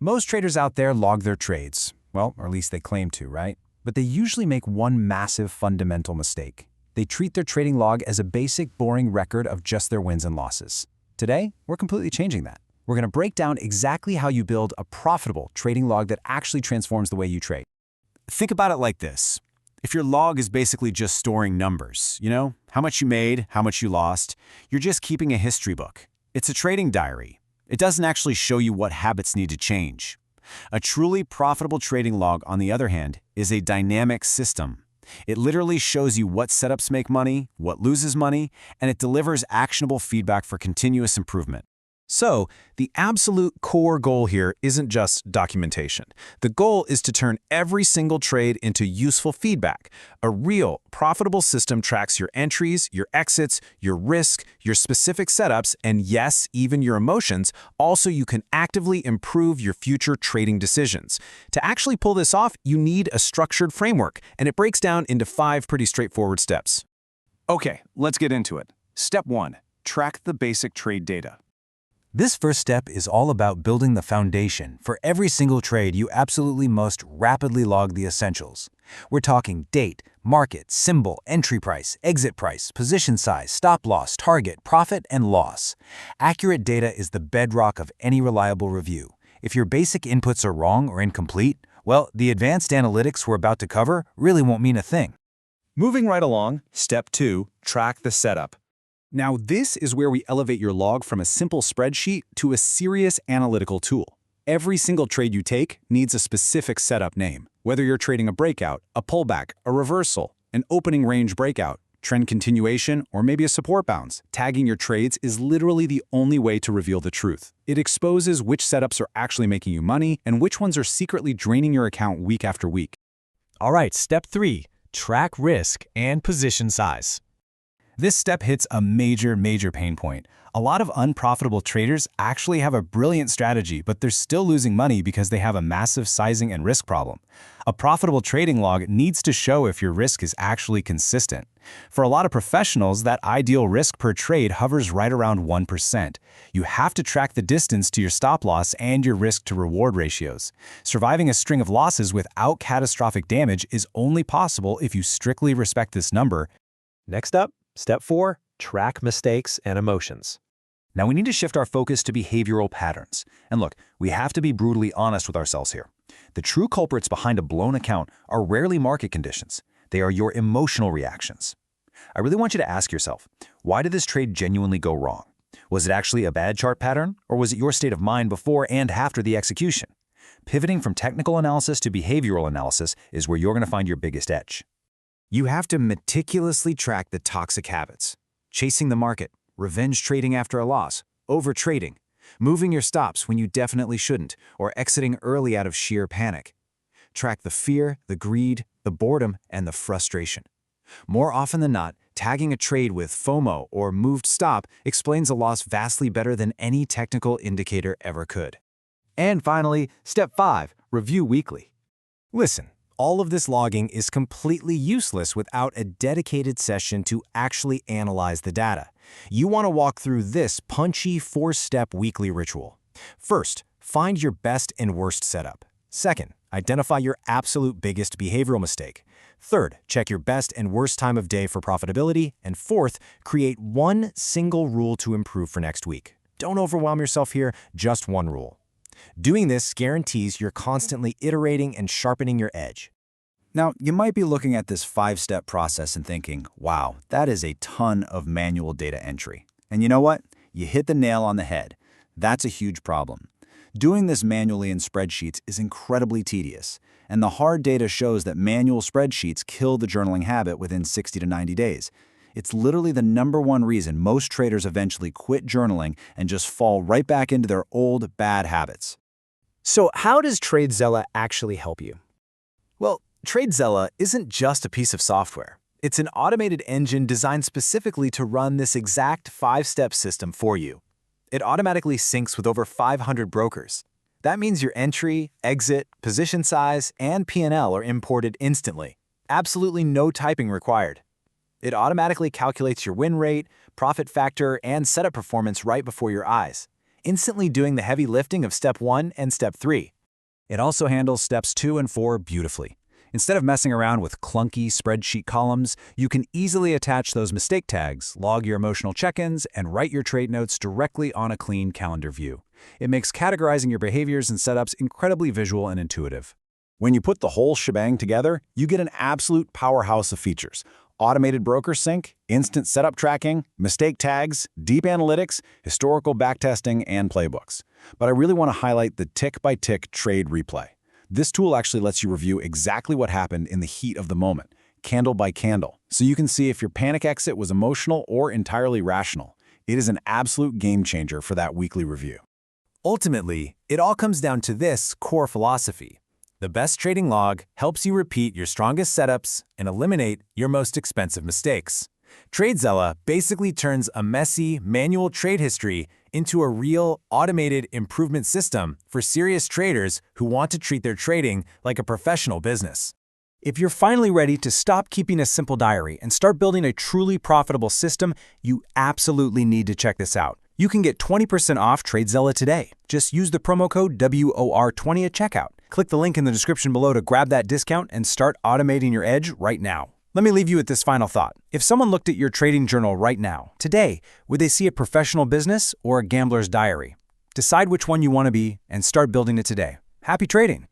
Most traders out there log their trades. Well, or at least they claim to, right? But they usually make one massive fundamental mistake. They treat their trading log as a basic, boring record of just their wins and losses. Today, we're completely changing that. We're going to break down exactly how you build a profitable trading log that actually transforms the way you trade. Think about it like this. If your log is basically just storing numbers, how much you made, how much you lost, you're just keeping a history book. It's a trading diary. It doesn't actually show you what habits need to change. A truly profitable trading log, on the other hand, is a dynamic system. It literally shows you what setups make money, what loses money, and it delivers actionable feedback for continuous improvement. So, the absolute core goal here isn't just documentation. The goal is to turn every single trade into useful feedback. A real, profitable system tracks your entries, your exits, your risk, your specific setups, and yes, even your emotions, also you can actively improve your future trading decisions. To actually pull this off, you need a structured framework, and it breaks down into 5 pretty straightforward steps. Okay, let's get into it. Step 1. Track the basic trade data. This first step is all about building the foundation. For every single trade, you absolutely must rapidly log the essentials. We're talking date, market, symbol, entry price, exit price, position size, stop loss, target, profit, and loss. Accurate data is the bedrock of any reliable review. If your basic inputs are wrong or incomplete, well, the advanced analytics we're about to cover really won't mean a thing. Moving right along, step 2, track the setup. Now, this is where we elevate your log from a simple spreadsheet to a serious analytical tool. Every single trade you take needs a specific setup name. Whether you're trading a breakout, a pullback, a reversal, an opening range breakout, trend continuation, or maybe a support bounce, tagging your trades is literally the only way to reveal the truth. It exposes which setups are actually making you money and which ones are secretly draining your account week after week. All right, step 3, track risk and position size. This step hits a major pain point. A lot of unprofitable traders actually have a brilliant strategy, but they're still losing money because they have a massive sizing and risk problem. A profitable trading log needs to show if your risk is actually consistent. For a lot of professionals, that ideal risk per trade hovers right around 1%. You have to track the distance to your stop loss and your risk to reward ratios. Surviving a string of losses without catastrophic damage is only possible if you strictly respect this number. Next up, step 4, track mistakes and emotions. Now we need to shift our focus to behavioral patterns. And look, we have to be brutally honest with ourselves here. The true culprits behind a blown account are rarely market conditions. They are your emotional reactions. I really want you to ask yourself, why did this trade genuinely go wrong? Was it actually a bad chart pattern, or was it your state of mind before and after the execution? Pivoting from technical analysis to behavioral analysis is where you're going to find your biggest edge. You have to meticulously track the toxic habits: chasing the market, revenge trading after a loss, overtrading, moving your stops when you definitely shouldn't, or exiting early out of sheer panic. Track the fear, the greed, the boredom, and the frustration. More often than not, tagging a trade with FOMO or moved stop explains a loss vastly better than any technical indicator ever could. And finally, step 5, review weekly. Listen. All of this logging is completely useless without a dedicated session to actually analyze the data. You want to walk through this punchy 4-step weekly ritual. First, find your best and worst setup. Second, identify your absolute biggest behavioral mistake. Third, check your best and worst time of day for profitability. And fourth, create one single rule to improve for next week. Don't overwhelm yourself here, just one rule. Doing this guarantees you're constantly iterating and sharpening your edge. Now, you might be looking at this 5-step process and thinking, wow, that is a ton of manual data entry. And you know what? You hit the nail on the head. That's a huge problem. Doing this manually in spreadsheets is incredibly tedious, and the hard data shows that manual spreadsheets kill the journaling habit within 60 to 90 days. It's literally the #1 reason most traders eventually quit journaling and just fall right back into their old bad habits. So how does TradeZella actually help you? Well, TradeZella isn't just a piece of software. It's an automated engine designed specifically to run this exact 5-step system for you. It automatically syncs with over 500 brokers. That means your entry, exit, position size, and P&L are imported instantly. Absolutely no typing required. It automatically calculates your win rate, profit factor, and setup performance right before your eyes. instantly doing the heavy lifting of Step 1 and Step 3. It also handles Steps 2 and 4 beautifully. Instead of messing around with clunky spreadsheet columns, you can easily attach those mistake tags, log your emotional check-ins, and write your trade notes directly on a clean calendar view. It makes categorizing your behaviors and setups incredibly visual and intuitive. When you put the whole shebang together, you get an absolute powerhouse of features. Automated broker sync, instant setup tracking, mistake tags, deep analytics, historical backtesting, and playbooks. But I really want to highlight the tick-by-tick trade replay. This tool actually lets you review exactly what happened in the heat of the moment, candle by candle, so you can see if your panic exit was emotional or entirely rational. It is an absolute game changer for that weekly review. Ultimately, it all comes down to this core philosophy. The best trading log helps you repeat your strongest setups and eliminate your most expensive mistakes. TradeZella basically turns a messy, manual trade history into a real, automated improvement system for serious traders who want to treat their trading like a professional business. If you're finally ready to stop keeping a simple diary and start building a truly profitable system, you absolutely need to check this out. You can get 20% off TradeZella today. Just use the promo code WOR20 at checkout. Click the link in the description below to grab that discount and start automating your edge right now. Let me leave you with this final thought. If someone looked at your trading journal right now, today, would they see a professional business or a gambler's diary? Decide which one you want to be and start building it today. Happy trading!